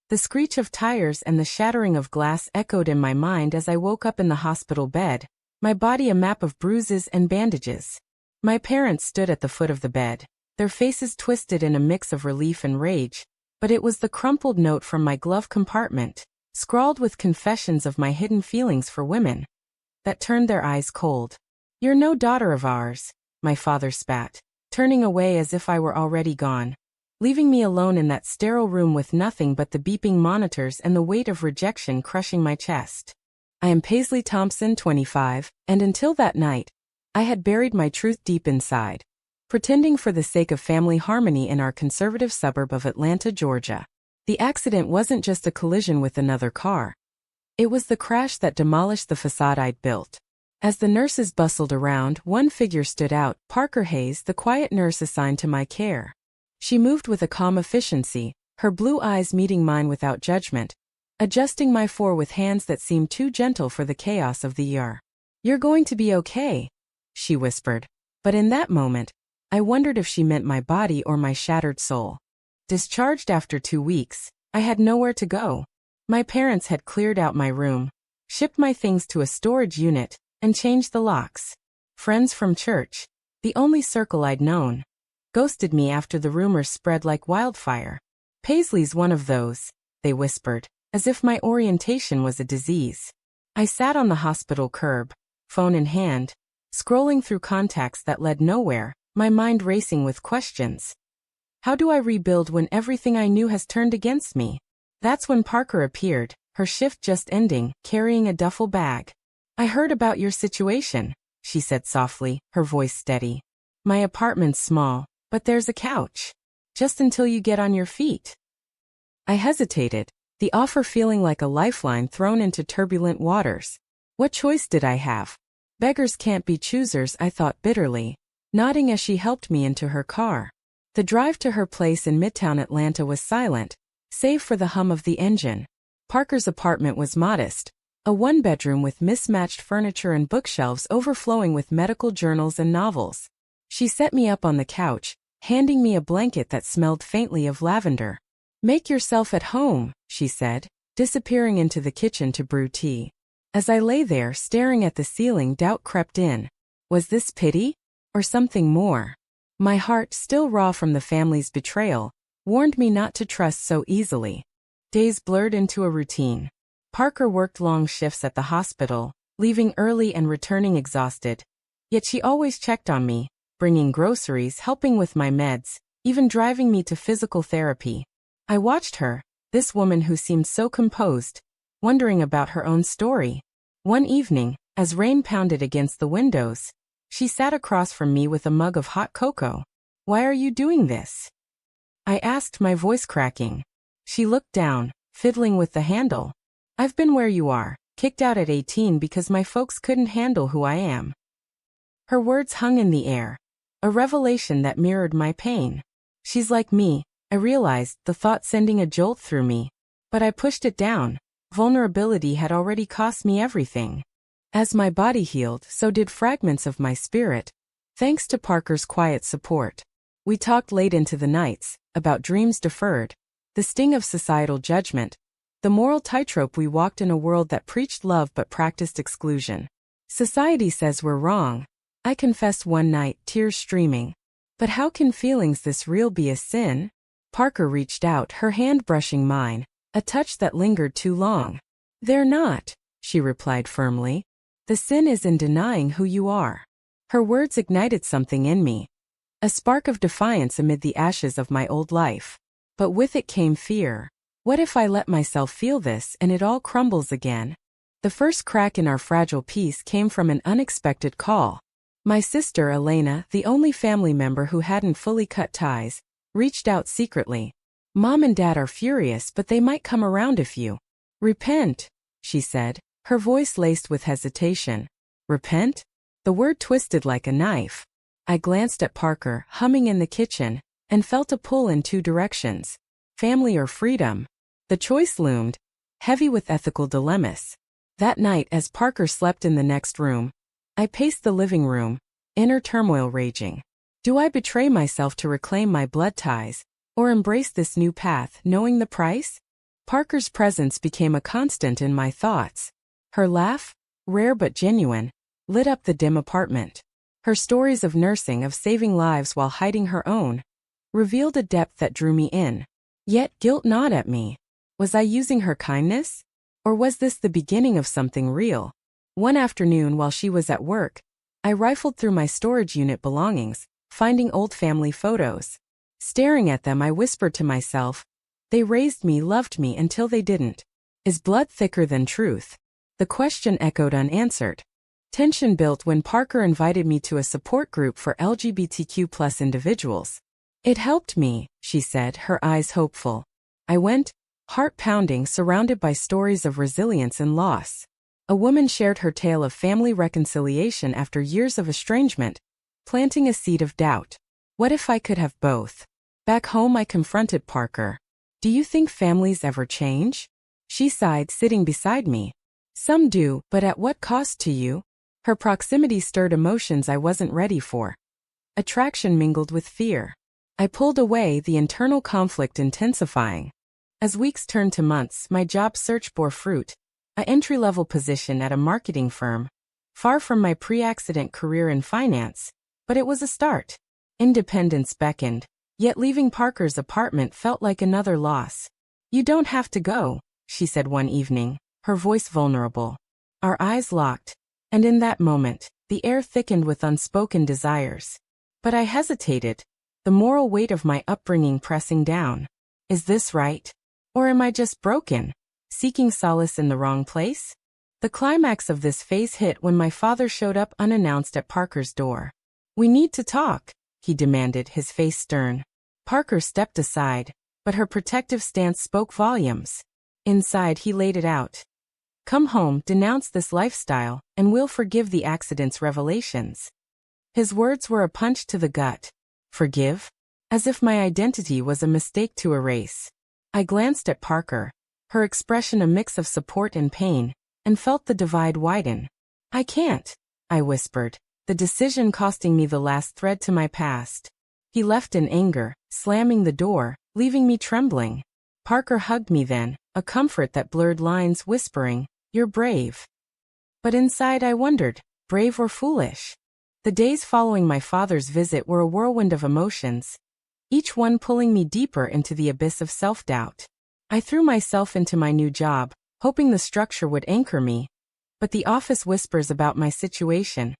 The screech of tires and the shattering of glass echoed in my mind as I woke up in the hospital bed, my body a map of bruises and bandages. My parents stood at the foot of the bed, their faces twisted in a mix of relief and rage, but it was the crumpled note from my glove compartment, scrawled with confessions of my hidden feelings for women, that turned their eyes cold. "You're no daughter of ours," my father spat, turning away as if I were already gone, leaving me alone in that sterile room with nothing but the beeping monitors and the weight of rejection crushing my chest. I am Paisley Thompson, 25, and until that night, I had buried my truth deep inside, pretending for the sake of family harmony in our conservative suburb of Atlanta, Georgia. The accident wasn't just a collision with another car. It was the crash that demolished the facade I'd built. As the nurses bustled around, one figure stood out, Parker Hayes, the quiet nurse assigned to my care. She moved with a calm efficiency, her blue eyes meeting mine without judgment, adjusting my fore with hands that seemed too gentle for the chaos of the ER. "You're going to be okay," she whispered. But in that moment, I wondered if she meant my body or my shattered soul. Discharged after 2 weeks, I had nowhere to go. My parents had cleared out my room, shipped my things to a storage unit, and changed the locks. Friends from church, the only circle I'd known, ghosted me after the rumors spread like wildfire. "Paisley's one of those," they whispered, as if my orientation was a disease. I sat on the hospital curb, phone in hand, scrolling through contacts that led nowhere, my mind racing with questions. How do I rebuild when everything I knew has turned against me? That's when Parker appeared, her shift just ending, carrying a duffel bag. "I heard about your situation," she said softly, her voice steady. "My apartment's small, but there's a couch. Just until you get on your feet." I hesitated, the offer feeling like a lifeline thrown into turbulent waters. What choice did I have? Beggars can't be choosers, I thought bitterly, nodding as she helped me into her car. The drive to her place in Midtown Atlanta was silent, save for the hum of the engine. Parker's apartment was modest, a one-bedroom with mismatched furniture and bookshelves overflowing with medical journals and novels. She set me up on the couch, handing me a blanket that smelled faintly of lavender. "Make yourself at home," she said, disappearing into the kitchen to brew tea. As I lay there staring at the ceiling, doubt crept in. Was this pity? Or something more? My heart, still raw from the family's betrayal, warned me not to trust so easily. Days blurred into a routine. Parker worked long shifts at the hospital, leaving early and returning exhausted. Yet she always checked on me, bringing groceries, helping with my meds, even driving me to physical therapy. I watched her, this woman who seemed so composed, wondering about her own story. One evening, as rain pounded against the windows, she sat across from me with a mug of hot cocoa. "Why are you doing this?" I asked, my voice cracking. She looked down, fiddling with the handle. "I've been where you are, kicked out at 18 because my folks couldn't handle who I am." Her words hung in the air, a revelation that mirrored my pain. She's like me, I realized, the thought sending a jolt through me. But I pushed it down. Vulnerability had already cost me everything. As my body healed, so did fragments of my spirit, thanks to Parker's quiet support. We talked late into the nights, about dreams deferred, the sting of societal judgment, the moral tightrope we walked in a world that preached love but practiced exclusion. "Society says we're wrong," I confessed one night, tears streaming. "But how can feelings this real be a sin?" Parker reached out, her hand brushing mine, a touch that lingered too long. "They're not," she replied firmly. "The sin is in denying who you are." Her words ignited something in me, a spark of defiance amid the ashes of my old life. But with it came fear. What if I let myself feel this and it all crumbles again? The first crack in our fragile peace came from an unexpected call. My sister Elena, the only family member who hadn't fully cut ties, reached out secretly. "Mom and Dad are furious, but they might come around if you repent," she said, her voice laced with hesitation. "Repent?" The word twisted like a knife. I glanced at Parker, humming in the kitchen, and felt a pull in two directions. Family or freedom? The choice loomed, heavy with ethical dilemmas. That night, as Parker slept in the next room, I paced the living room, inner turmoil raging. Do I betray myself to reclaim my blood ties, or embrace this new path, knowing the price? Parker's presence became a constant in my thoughts. Her laugh, rare but genuine, lit up the dim apartment. Her stories of nursing, of saving lives while hiding her own, revealed a depth that drew me in. Yet guilt gnawed at me. Was I using her kindness? Or was this the beginning of something real? One afternoon while she was at work, I rifled through my storage unit belongings, finding old family photos. Staring at them, I whispered to myself, they raised me, loved me until they didn't. Is blood thicker than truth? The question echoed unanswered. Tension built when Parker invited me to a support group for LGBTQ+ individuals. It helped me, she said, her eyes hopeful. I went, heart pounding, surrounded by stories of resilience and loss. A woman shared her tale of family reconciliation after years of estrangement, planting a seed of doubt. What if I could have both? Back home, I confronted Parker. Do you think families ever change? She sighed, sitting beside me. Some do, but at what cost to you? Her proximity stirred emotions I wasn't ready for. Attraction mingled with fear. I pulled away, the internal conflict intensifying. As weeks turned to months, my job search bore fruit. An entry-level position at a marketing firm. Far from my pre-accident career in finance, but it was a start. Independence beckoned, yet leaving Parker's apartment felt like another loss. You don't have to go, she said one evening, her voice vulnerable. Our eyes locked, and in that moment, the air thickened with unspoken desires. But I hesitated, the moral weight of my upbringing pressing down. Is this right? Or am I just broken, seeking solace in the wrong place? The climax of this phase hit when my father showed up unannounced at Parker's door. We need to talk, he demanded, his face stern. Parker stepped aside, but her protective stance spoke volumes. Inside, he laid it out. Come home, denounce this lifestyle, and we'll forgive the accident's revelations. His words were a punch to the gut. Forgive? As if my identity was a mistake to erase. I glanced at Parker, her expression a mix of support and pain, and felt the divide widen. I can't, I whispered, the decision costing me the last thread to my past. He left in anger, slamming the door, leaving me trembling. Parker hugged me then, a comfort that blurred lines, whispering, You're brave. But inside I wondered, brave or foolish? The days following my father's visit were a whirlwind of emotions, each one pulling me deeper into the abyss of self-doubt. I threw myself into my new job, hoping the structure would anchor me, but the office whispers about my situation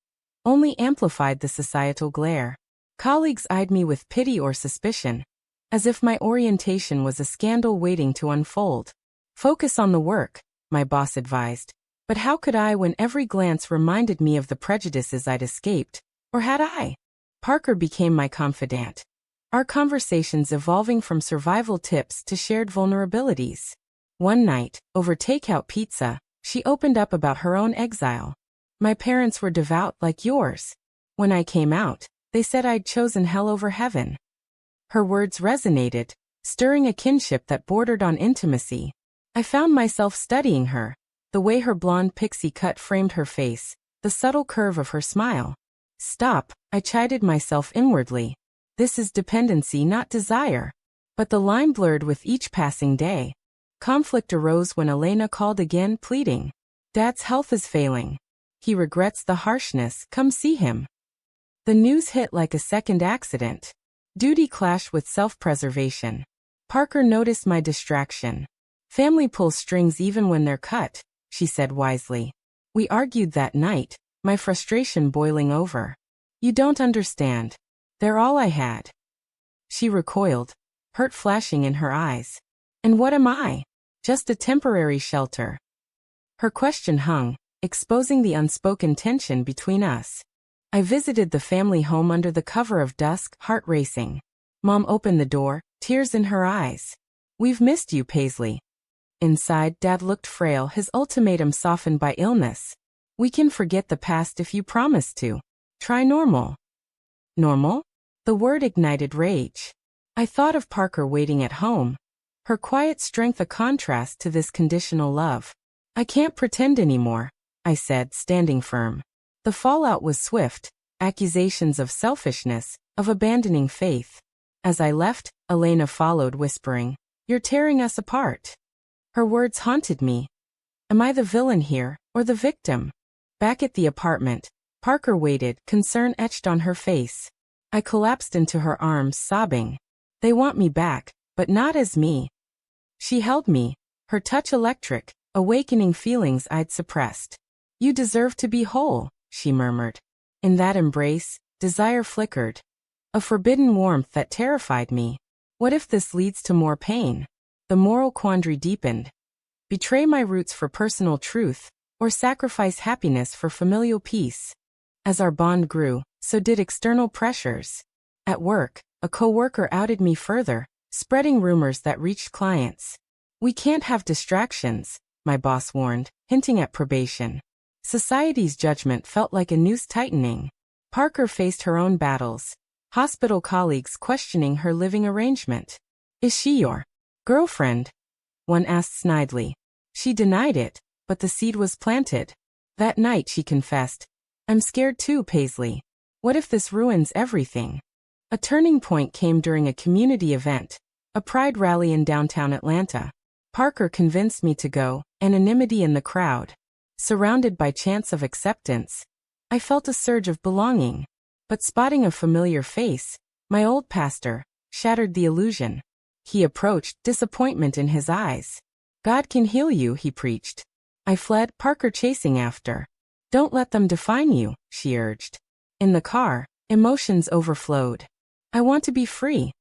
only amplified the societal glare. Colleagues eyed me with pity or suspicion, as if my orientation was a scandal waiting to unfold. Focus on the work, my boss advised. But how could I when every glance reminded me of the prejudices I'd escaped? Or had I? Parker became my confidant. Our conversations evolving from survival tips to shared vulnerabilities. One night, over takeout pizza, she opened up about her own exile. My parents were devout like yours. When I came out, they said I'd chosen hell over heaven. Her words resonated, stirring a kinship that bordered on intimacy. I found myself studying her, the way her blonde pixie cut framed her face, the subtle curve of her smile. Stop, I chided myself inwardly. This is dependency, not desire. But the line blurred with each passing day. Conflict arose when Elena called again, pleading. Dad's health is failing. He regrets the harshness, come see him. The news hit like a second accident. Duty clashed with self-preservation. Parker noticed my distraction. Family pulls strings even when they're cut, she said wisely. We argued that night, my frustration boiling over. You don't understand. They're all I had. She recoiled, hurt flashing in her eyes. And what am I? Just a temporary shelter. Her question hung, exposing the unspoken tension between us. I visited the family home under the cover of dusk, heart racing. Mom opened the door, tears in her eyes. We've missed you, Paisley. Inside, Dad looked frail, his ultimatum softened by illness. We can forget the past if you promise to. Try normal. Normal? The word ignited rage. I thought of Parker waiting at home. Her quiet strength a contrast to this conditional love. I can't pretend anymore, I said, standing firm. The fallout was swift, accusations of selfishness, of abandoning faith. As I left, Elena followed, whispering, You're tearing us apart. Her words haunted me. Am I the villain here, or the victim? Back at the apartment, Parker waited, concern etched on her face. I collapsed into her arms, sobbing. They want me back, but not as me. She held me, her touch electric, awakening feelings I'd suppressed. You deserve to be whole, she murmured. In that embrace, desire flickered. A forbidden warmth that terrified me. What if this leads to more pain? The moral quandary deepened. Betray my roots for personal truth, or sacrifice happiness for familial peace. As our bond grew, so did external pressures. At work, a coworker outed me further, spreading rumors that reached clients. We can't have distractions, my boss warned, hinting at probation. Society's judgment felt like a noose tightening. Parker faced her own battles. Hospital colleagues questioning her living arrangement. Is she your girlfriend? One asked snidely. She denied it, but the seed was planted. That night she confessed. I'm scared too, Paisley. What if this ruins everything? A turning point came during a community event, a pride rally in downtown Atlanta. Parker convinced me to go, anonymity in the crowd. Surrounded by chants of acceptance, I felt a surge of belonging. But spotting a familiar face, my old pastor, shattered the illusion. He approached, disappointment in his eyes. God can heal you, he preached. I fled, Parker chasing after. Don't let them define you, she urged. In the car, emotions overflowed. I want to be free,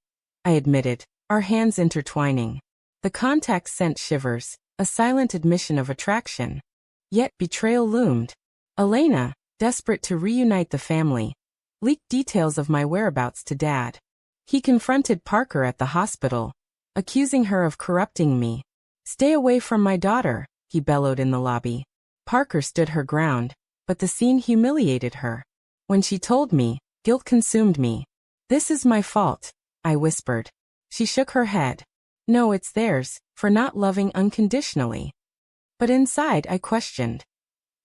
I admitted, our hands intertwining. The contact sent shivers, a silent admission of attraction. Yet betrayal loomed. Elena, desperate to reunite the family, leaked details of my whereabouts to Dad. He confronted Parker at the hospital, accusing her of corrupting me. Stay away from my daughter, he bellowed in the lobby. Parker stood her ground, but the scene humiliated her. When she told me, guilt consumed me. This is my fault, I whispered. She shook her head. No, it's theirs, for not loving unconditionally. But inside I questioned.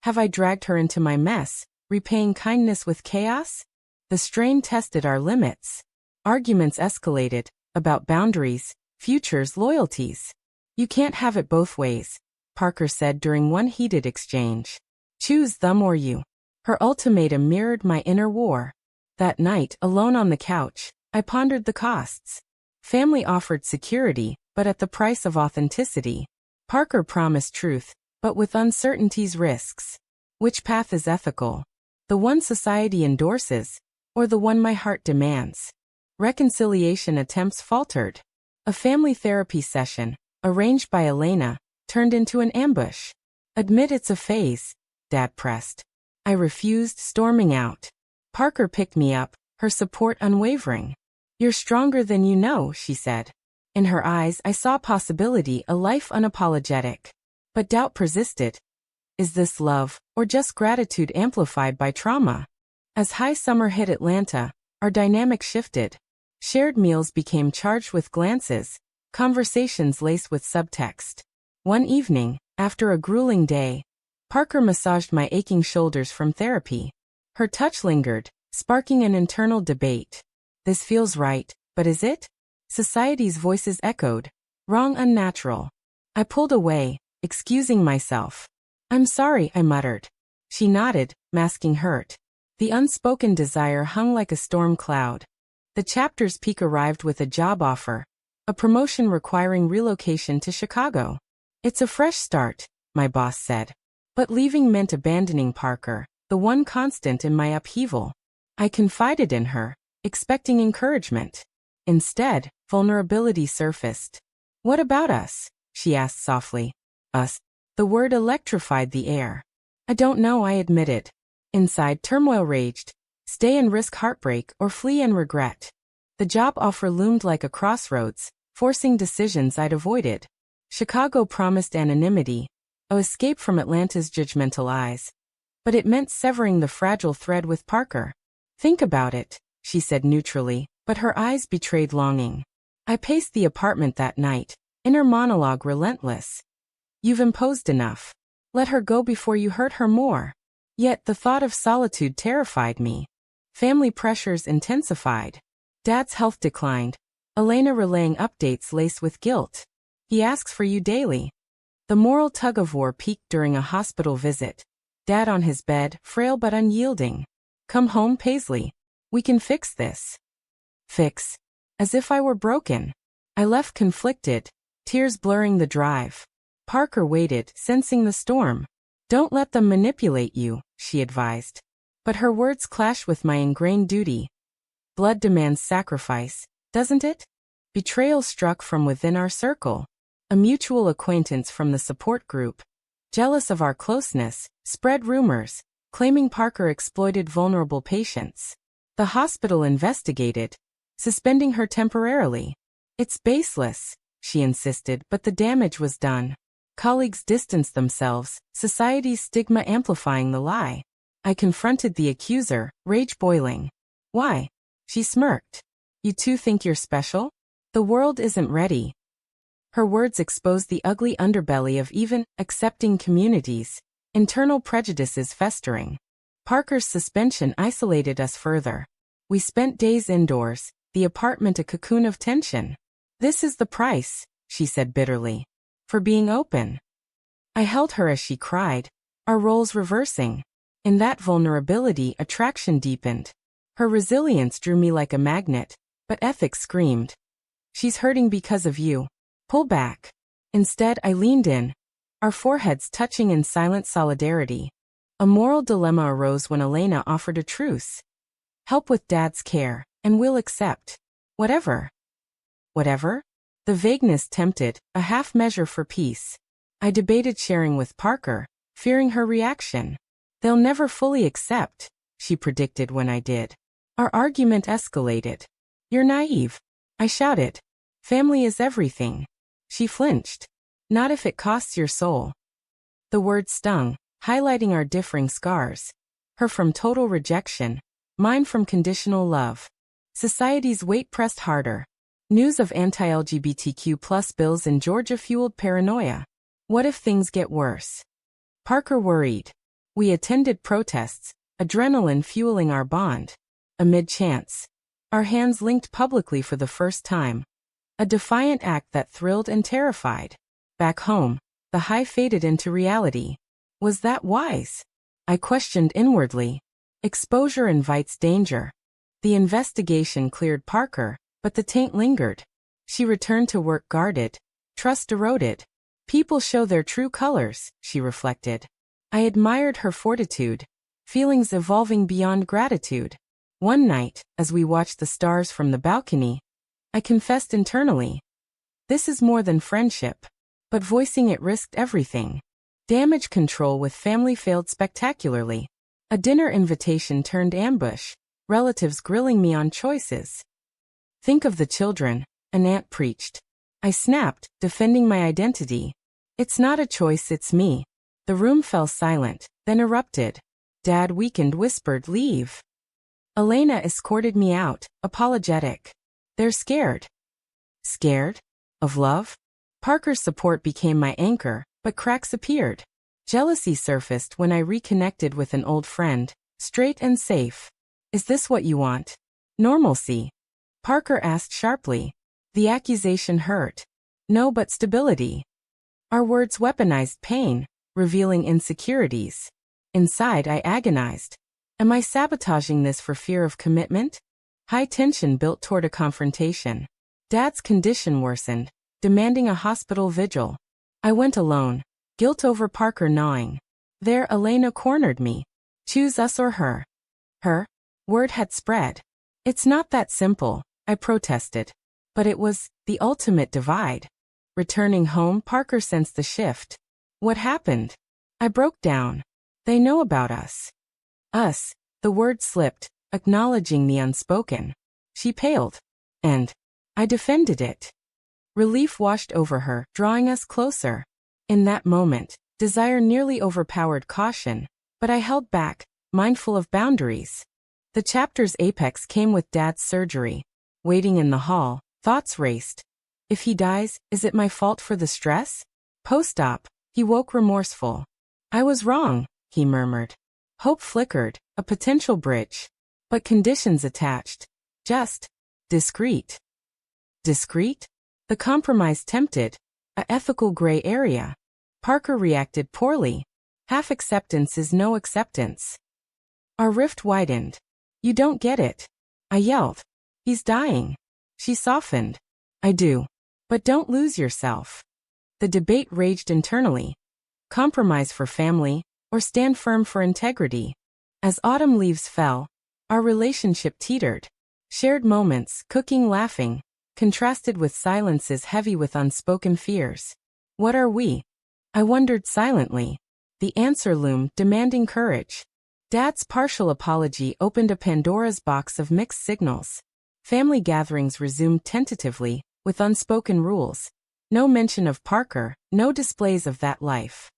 Have I dragged her into my mess, repaying kindness with chaos? The strain tested our limits. Arguments escalated, about boundaries, futures, loyalties. You can't have it both ways, Parker said during one heated exchange. Choose them or you. Her ultimatum mirrored my inner war. That night, alone on the couch, I pondered the costs. Family offered security, but at the price of authenticity. Parker promised truth, but with uncertainty's risks. Which path is ethical? The one society endorses, or the one my heart demands? Reconciliation attempts faltered. A family therapy session, arranged by Elena, turned into an ambush. Admit it's a phase, Dad pressed. I refused, storming out. Parker picked me up, her support unwavering. You're stronger than you know, she said. In her eyes I saw possibility, a life unapologetic. But doubt persisted. Is this love, or just gratitude amplified by trauma? As high summer hit Atlanta, our dynamic shifted. Shared meals became charged with glances, conversations laced with subtext. One evening, after a grueling day, Parker massaged my aching shoulders from therapy. Her touch lingered, sparking an internal debate. This feels right, but is it? Society's voices echoed. Wrong, unnatural. I pulled away, excusing myself. I'm sorry, I muttered. She nodded, masking hurt. The unspoken desire hung like a storm cloud. The chapter's peak arrived with a job offer, a promotion requiring relocation to Chicago. It's a fresh start, my boss said. But leaving meant abandoning Parker, the one constant in my upheaval. I confided in her, expecting encouragement. Instead, vulnerability surfaced. What about us? She asked softly. Us. The word electrified the air. I don't know, I admitted. Inside, turmoil raged. Stay and risk heartbreak, or flee and regret. The job offer loomed like a crossroads, forcing decisions I'd avoided. Chicago promised anonymity, a escape from Atlanta's judgmental eyes. But it meant severing the fragile thread with Parker. Think about it, she said neutrally, but her eyes betrayed longing. I paced the apartment that night, inner monologue relentless. You've imposed enough. Let her go before you hurt her more. Yet the thought of solitude terrified me. Family pressures intensified. Dad's health declined. Elena relaying updates laced with guilt. He asks for you daily. The moral tug-of-war peaked during a hospital visit. Dad on his bed, frail but unyielding. "Come home, Paisley. We can fix this." Fix? As if I were broken. I left conflicted, tears blurring the drive. Parker waited, sensing the storm. "Don't let them manipulate you," she advised. But her words clashed with my ingrained duty. Blood demands sacrifice, doesn't it? Betrayal struck from within our circle. A mutual acquaintance from the support group, jealous of our closeness, spread rumors, claiming Parker exploited vulnerable patients. The hospital investigated, suspending her temporarily. "It's baseless," she insisted, but the damage was done. Colleagues distanced themselves, society's stigma amplifying the lie. I confronted the accuser, rage boiling. "Why?" She smirked. "You two think you're special? The world isn't ready." Her words exposed the ugly underbelly of even accepting communities, internal prejudices festering. Parker's suspension isolated us further. We spent days indoors, the apartment a cocoon of tension. "This is the price," she said bitterly, "for being open." I held her as she cried, our roles reversing. In that vulnerability, attraction deepened. Her resilience drew me like a magnet, but ethics screamed, "She's hurting because of you. Pull back." Instead, I leaned in, our foreheads touching in silent solidarity. A moral dilemma arose when Elena offered a truce. "Help with Dad's care, and we'll accept. Whatever." Whatever? The vagueness tempted, a half measure for peace. I debated sharing with Parker, fearing her reaction. "They'll never fully accept," she predicted when I did. Our argument escalated. "You're naive," I shouted. "Family is everything." She flinched. "Not if it costs your soul." The word stung, highlighting our differing scars. Her from total rejection, mine from conditional love. Society's weight pressed harder. News of anti-LGBTQ+ bills in Georgia fueled paranoia. What if things get worse? Parker worried. We attended protests, adrenaline fueling our bond. Amid chants, our hands linked publicly for the first time. A defiant act that thrilled and terrified. Back home, the high faded into reality. Was that wise? I questioned inwardly. Exposure invites danger. The investigation cleared Parker, but the taint lingered. She returned to work guarded, trust eroded. People show their true colors, she reflected. I admired her fortitude, feelings evolving beyond gratitude. One night, as we watched the stars from the balcony, I confessed internally. This is more than friendship. But voicing it risked everything. Damage control with family failed spectacularly. A dinner invitation turned ambush, relatives grilling me on choices. Think of the children, an aunt preached. I snapped, defending my identity. It's not a choice, it's me. The room fell silent, then erupted. Dad, weakened, whispered, "Leave." Elena escorted me out, apologetic. They're scared. Scared? Of love? Parker's support became my anchor, but cracks appeared. Jealousy surfaced when I reconnected with an old friend, straight and safe. Is this what you want? Normalcy? Parker asked sharply. The accusation hurt. No, but stability. Our words weaponized pain, revealing insecurities. Inside, I agonized. Am I sabotaging this for fear of commitment? High tension built toward a confrontation. Dad's condition worsened, demanding a hospital vigil. I went alone, guilt over Parker gnawing. There, Elena cornered me. Choose us or her. Her? Word had spread. It's not that simple, I protested. But it was the ultimate divide. Returning home, Parker sensed the shift. What happened? I broke down. They know about us. Us. The word slipped, acknowledging the unspoken. She paled. And I defended it. Relief washed over her, drawing us closer. In that moment, desire nearly overpowered caution, but I held back, mindful of boundaries. The chapter's apex came with Dad's surgery. Waiting in the hall, thoughts raced. If he dies, is it my fault for the stress? Post-op, he woke remorseful. I was wrong, he murmured. Hope flickered, a potential bridge. But conditions attached. Just. Discreet. Discreet? The compromise tempted. A ethical gray area. Parker reacted poorly. Half acceptance is no acceptance. Our rift widened. You don't get it. I yelled. He's dying. She softened. I do. But don't lose yourself. The debate raged internally. Compromise for family, or stand firm for integrity. As autumn leaves fell, our relationship teetered. Shared moments, cooking, laughing, contrasted with silences heavy with unspoken fears. What are we? I wondered silently. The answer loomed, demanding courage. Dad's partial apology opened a Pandora's box of mixed signals. Family gatherings resumed tentatively, with unspoken rules. No mention of Parker, no displays of that life.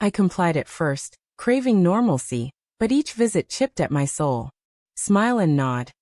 I complied at first, craving normalcy, but each visit chipped at my soul. Smile and nod.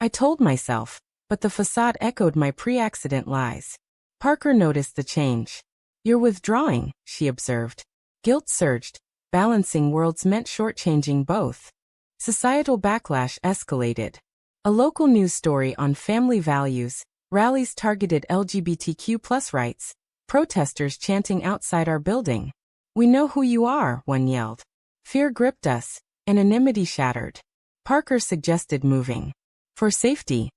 I told myself, but the facade echoed my pre-accident lies. Parker noticed the change. You're withdrawing, she observed. Guilt surged. Balancing worlds meant shortchanging both. Societal backlash escalated. A local news story on family values, rallies targeted LGBTQ+ rights, protesters chanting outside our building. We know who you are, one yelled. Fear gripped us, anonymity shattered. Parker suggested moving. For safety.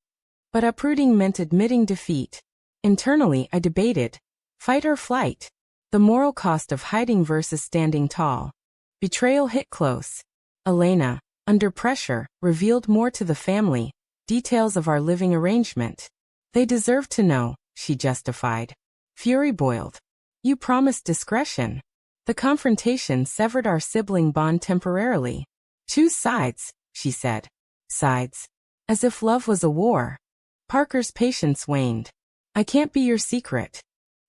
But uprooting meant admitting defeat. Internally, I debated. Fight or flight? The moral cost of hiding versus standing tall. Betrayal hit close. Elena, under pressure, revealed more to the family, details of our living arrangement. They deserve to know, she justified. Fury boiled. You promised discretion. The confrontation severed our sibling bond temporarily. Choose sides, she said. Sides. As if love was a war. Parker's patience waned. I can't be your secret.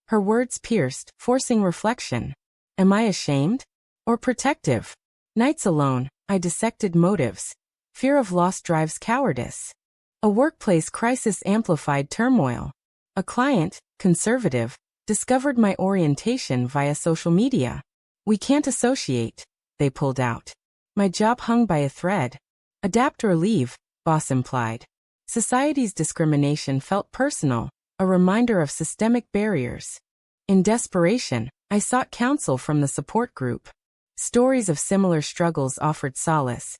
Her words pierced, forcing reflection. Am I ashamed? Or protective? Nights alone, I dissected motives. Fear of loss drives cowardice. A workplace crisis amplified turmoil. A client, conservative, discovered my orientation via social media. We can't associate, they pulled out. My job hung by a thread. Adapt or leave, boss implied. Society's discrimination felt personal, a reminder of systemic barriers. In desperation, I sought counsel from the support group. Stories of similar struggles offered solace.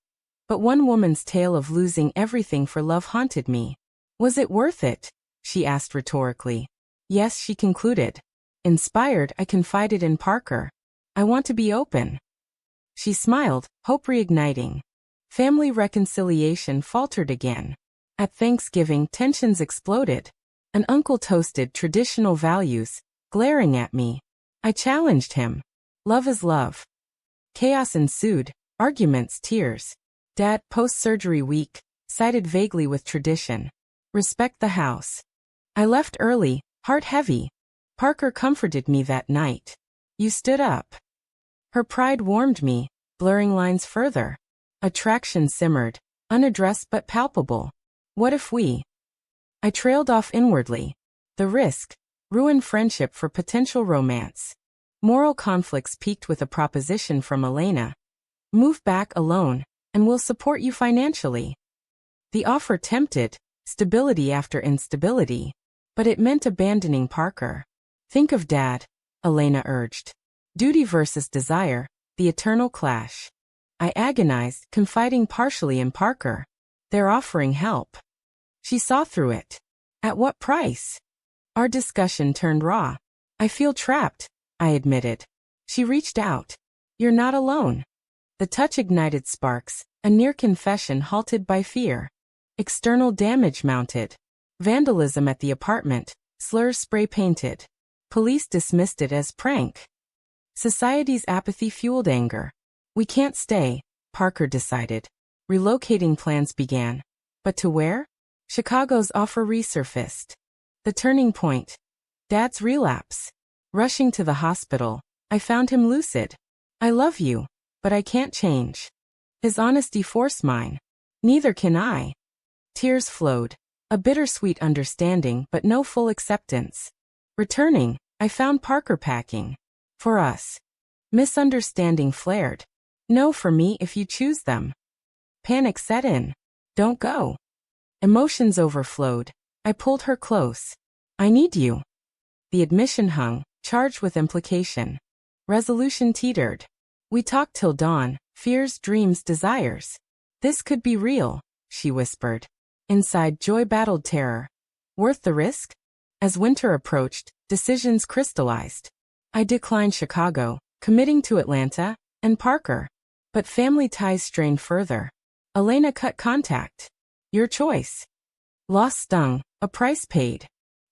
But one woman's tale of losing everything for love haunted me. Was it worth it? She asked rhetorically. Yes, she concluded. Inspired, I confided in Parker. I want to be open. She smiled, hope reigniting. Family reconciliation faltered again. At Thanksgiving, tensions exploded. An uncle toasted traditional values, glaring at me. I challenged him. Love is love. Chaos ensued, arguments, tears. Dad, post-surgery weak, sided vaguely with tradition. Respect the house. I left early, heart heavy. Parker comforted me that night. You stood up. Her pride warmed me, blurring lines further. Attraction simmered, unaddressed but palpable. What if we? I trailed off inwardly. The risk, ruin friendship for potential romance. Moral conflicts peaked with a proposition from Elena. Move back alone, and we'll support you financially. The offer tempted, stability after instability. But it meant abandoning Parker. Think of Dad, Elena urged. Duty versus desire, the eternal clash. I agonized, confiding partially in Parker. They're offering help. She saw through it. At what price? Our discussion turned raw. I feel trapped, I admitted. She reached out. You're not alone. The touch ignited sparks, a near confession halted by fear. External damage mounted. Vandalism at the apartment, slurs spray painted. Police dismissed it as prank. Society's apathy fueled anger. We can't stay, Parker decided. Relocating plans began. But to where? Chicago's offer resurfaced. The turning point. Dad's relapse. Rushing to the hospital, I found him lucid. I love you, but I can't change. His honesty forced mine. Neither can I. Tears flowed. A bittersweet understanding but no full acceptance. Returning, I found Parker packing. For us. Misunderstanding flared. No for me if you choose them. Panic set in. Don't go. Emotions overflowed. I pulled her close. I need you. The admission hung, charged with implication. Resolution teetered. We talked till dawn, fears, dreams, desires. This could be real, she whispered. Inside, joy battled terror. Worth the risk? As winter approached, decisions crystallized. I declined Chicago, committing to Atlanta and Parker. But family ties strained further. Elena cut contact. Your choice. Loss stung, a price paid.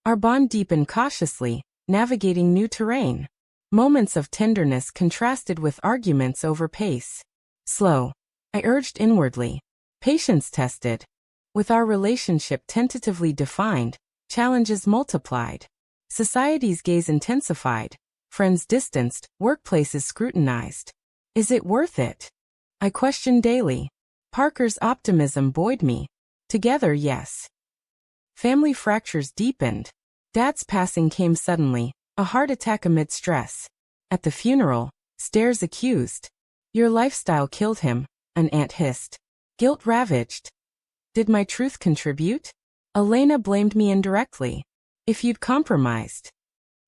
Our bond deepened cautiously, navigating new terrain. Moments of tenderness contrasted with arguments over pace. Slow, I urged inwardly. Patience tested. With our relationship tentatively defined, challenges multiplied. Society's gaze intensified. Friends distanced, workplaces scrutinized. Is it worth it? I questioned daily. Parker's optimism buoyed me. Together, yes. Family fractures deepened. Dad's passing came suddenly, a heart attack amid stress. At the funeral, stares accused. Your lifestyle killed him, an aunt hissed. Guilt ravaged. Did my truth contribute? Elena blamed me indirectly. If you'd compromised.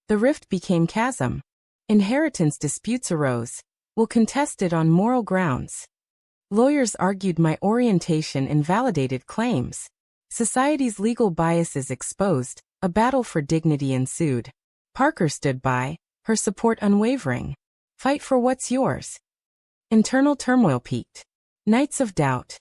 The rift became chasm. Inheritance disputes arose. We'll contest it on moral grounds. Lawyers argued my orientation invalidated claims. Society's legal biases exposed. A battle for dignity ensued. Parker stood by, her support unwavering. Fight for what's yours. Internal turmoil peaked. Nights of doubt.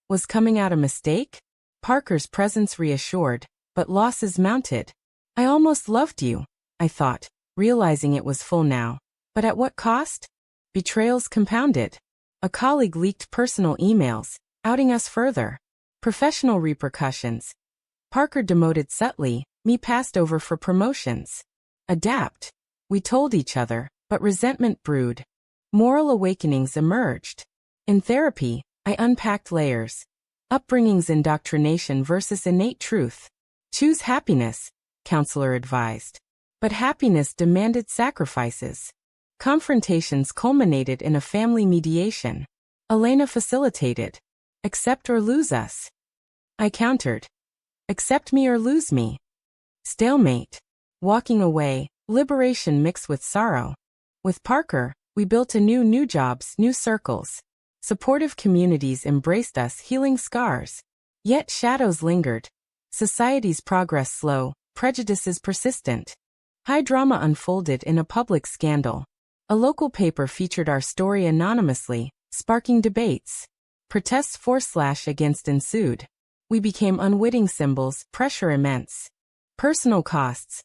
Was coming out a mistake? Parker's presence reassured, but losses mounted. I almost loved you, I thought, realizing it was full now. But at what cost? Betrayals compounded. A colleague leaked personal emails, outing us further. Professional repercussions. Parker demoted subtly, me passed over for promotions. Adapt. We told each other, but resentment brewed. Moral awakenings emerged. In therapy, I unpacked layers. Upbringing's indoctrination versus innate truth. Choose happiness, counselor advised. But happiness demanded sacrifices. Confrontations culminated in a family mediation. Elena facilitated. Accept or lose us. I countered. Accept me or lose me. Stalemate. Walking away, liberation mixed with sorrow. With Parker, we built new jobs, new circles. Supportive communities embraced us, healing scars. Yet shadows lingered. Society's progress slow, prejudices persistent. High drama unfolded in a public scandal. A local paper featured our story anonymously, sparking debates. Protests against ensued. We became unwitting symbols, pressure immense. Personal costs.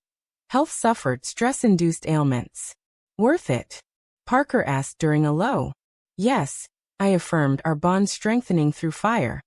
Health suffered, stress-induced ailments. Worth it? Parker asked during a low. Yes, I affirmed, our bond strengthening through fire.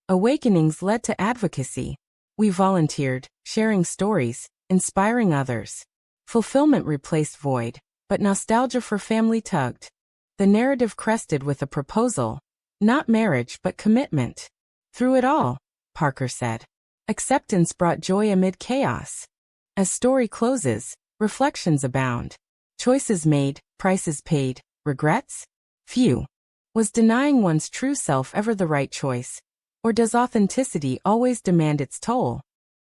Awakenings led to advocacy. We volunteered, sharing stories, inspiring others. Fulfillment replaced void, but nostalgia for family tugged. The narrative crested with a proposal. Not marriage but commitment. Through it all, Parker said. Acceptance brought joy amid chaos. As story closes, reflections abound. Choices made, prices paid, regrets? Few. Was denying one's true self ever the right choice? Or does authenticity always demand its toll?